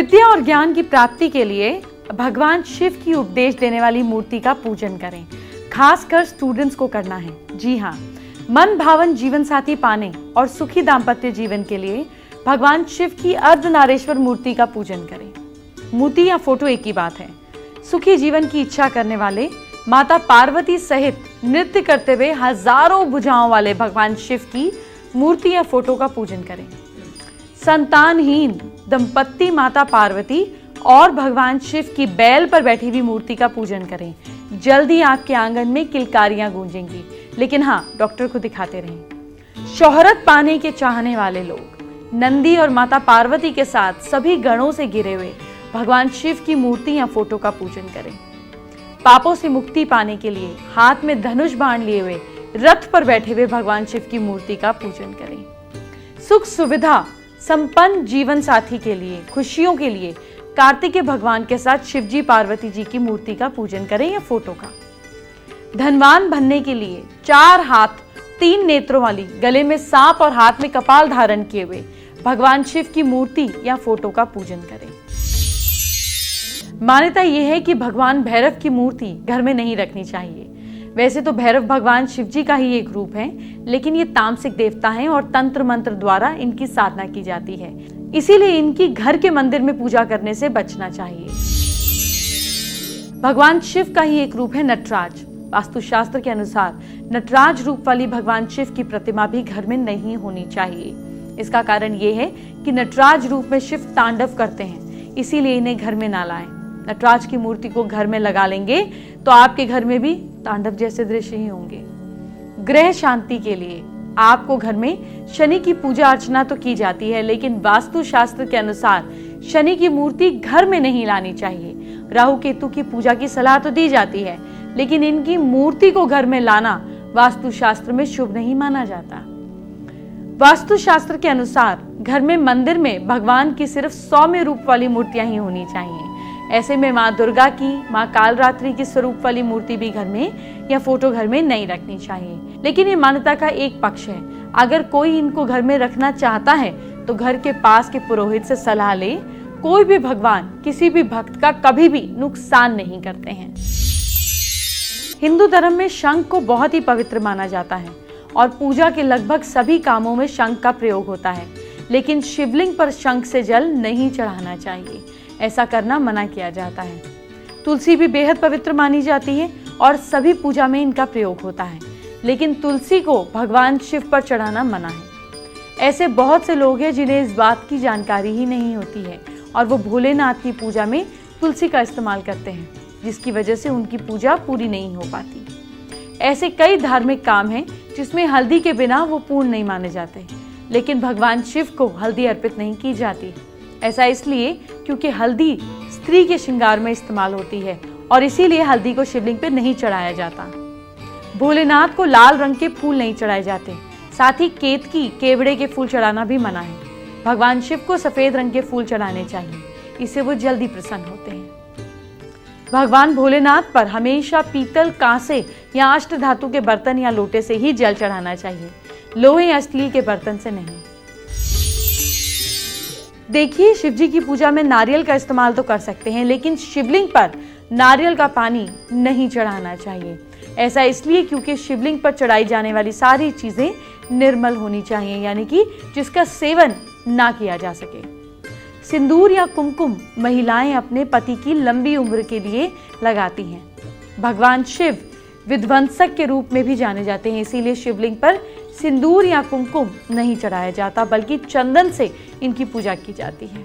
विद्या और ज्ञान की प्राप्ति के लिए भगवान शिव की उपदेश देने वाली मूर्ति का पूजन करें। खासकर स्टूडेंट्स को करना है। जी हाँ, मन भावन जीवन साथी पाने और सुखी दाम्पत्य जीवन के लिए भगवान शिव की अर्धनारेश्वर मूर्ति का पूजन करें। मूर्ति या फोटो एक ही बात है। सुखी जीवन की इच्छा करने वाले माता पार्वती सहित नृत्य करते हुए हजारों भुजाओं वाले भगवान शिव की मूर्ति या फोटो का पूजन करें। संतानहीन दंपत्ति माता पार्वती और भगवान शिव की बैल पर बैठी हुई मूर्ति का पूजन करें। जल्दी आपके आंगन में किलकारियां गूंजेंगी, लेकिन हाँ, डॉक्टर को दिखाते रहें। शोहरत पाने के चाहने वाले लोग नंदी और माता पार्वती के साथ सभी गणों से घिरे हुए भगवान शिव की मूर्ति या फोटो का पूजन करें। पापों से मुक्ति पाने के लिए हाथ में धनुष बाण लिए हुए रथ पर बैठे हुए भगवान शिव की मूर्ति का पूजन करें। सुख सुविधा संपन्न जीवन साथी के लिए, खुशियों के लिए कार्तिकेय भगवान के साथ शिवजी पार्वती जी की मूर्ति का पूजन करें या फोटो का। धनवान बनने के लिए 4 हाथ 3 नेत्रों वाली, गले में सांप और हाथ में कपाल धारण किए हुए भगवान शिव की मूर्ति या फोटो का पूजन करें। मान्यता यह है कि भगवान भैरव की मूर्ति घर में नहीं रखनी चाहिए। वैसे तो भैरव भगवान शिव जी का ही एक रूप है, लेकिन ये तामसिक देवता हैं और तंत्र मंत्र द्वारा इनकी साधना की जाती है। इसीलिए इनकी घर के मंदिर में पूजा करने से बचना चाहिए। भगवान शिव का ही एक रूप है नटराज। वास्तुशास्त्र के अनुसार नटराज रूप वाली भगवान शिव की प्रतिमा भी घर में नहीं होनी चाहिए। इसका कारण ये है कि नटराज रूप में शिव तांडव करते हैं, इसीलिए इन्हें घर में ना लाएं। नटराज की मूर्ति को घर में लगा लेंगे तो आपके घर में भी तांडव जैसे दृश्य ही होंगे। ग्रह शांति के लिए आपको घर में शनि की पूजा अर्चना तो की जाती है, लेकिन वास्तु शास्त्र के अनुसार शनि की मूर्ति घर में नहीं लानी चाहिए। राहु केतु की पूजा की सलाह तो दी जाती है, लेकिन इनकी मूर्ति को घर में लाना वास्तु शास्त्र में शुभ नहीं माना जाता। वास्तु शास्त्र के अनुसार घर में मंदिर में भगवान की सिर्फ सौम्य रूप वाली मूर्तियां ही होनी चाहिए। ऐसे में माँ दुर्गा की, माँ कालरात्रि की स्वरूप वाली मूर्ति भी घर में या फोटो घर में नहीं रखनी चाहिए। लेकिन ये मान्यता का एक पक्ष है। अगर कोई इनको घर में रखना चाहता है तो घर के पास के पुरोहित से सलाह ले। कोई भी भगवान किसी भी भक्त का कभी भी नुकसान नहीं करते हैं। हिंदू धर्म में शंख को बहुत ही पवित्र माना जाता है और पूजा के लगभग सभी कामों में शंख का प्रयोग होता है, लेकिन शिवलिंग पर शंख से जल नहीं चढ़ाना चाहिए। ऐसा करना मना किया जाता है। तुलसी भी बेहद पवित्र मानी जाती है और सभी पूजा में इनका प्रयोग होता है, लेकिन तुलसी को भगवान शिव पर चढ़ाना मना है। ऐसे बहुत से लोग हैं जिन्हें इस बात की जानकारी ही नहीं होती है और वो भोलेनाथ की पूजा में तुलसी का इस्तेमाल करते हैं, जिसकी वजह से उनकी पूजा पूरी नहीं हो पाती। ऐसे कई धार्मिक काम हैं जिसमें हल्दी के बिना वो पूर्ण नहीं माने जाते, लेकिन भगवान शिव को हल्दी अर्पित नहीं की जाती। ऐसा इसलिए क्योंकि हल्दी स्त्री के श्रृंगार में इस्तेमाल होती है और इसीलिए हल्दी को शिवलिंग पर नहीं चढ़ाया जाता। भोलेनाथ को लाल रंग के फूल नहीं चढ़ाए जाते। साथ ही केतकी, केवड़े के फूल चढ़ाना भी मना है। भगवान शिव को सफेद रंग के फूल चढ़ाने चाहिए, इससे वो जल्दी प्रसन्न होते हैं। भगवान भोलेनाथ पर हमेशा पीतल, कांसे या अष्ट धातु के बर्तन या लोटे से ही जल चढ़ाना चाहिए, लोहे या स्टील के बर्तन से नहीं। देखिए, शिवजी की पूजा में नारियल का इस्तेमाल तो कर सकते हैं, लेकिन शिवलिंग पर नारियल का पानी नहीं चढ़ाना चाहिए। ऐसा इसलिए क्योंकि शिवलिंग पर चढ़ाई जाने वाली सारी चीजें निर्मल होनी चाहिए, यानी कि जिसका सेवन ना किया जा सके। सिंदूर या कुमकुम महिलाएं अपने पति की लंबी उम्र के लिए लगाती हैं। भगवान शिव विध्वंसक के रूप में भी जाने जाते हैं, इसीलिए शिवलिंग पर सिंदूर या कुमकुम नहीं चढ़ाया जाता, बल्कि चंदन से इनकी पूजा की जाती है।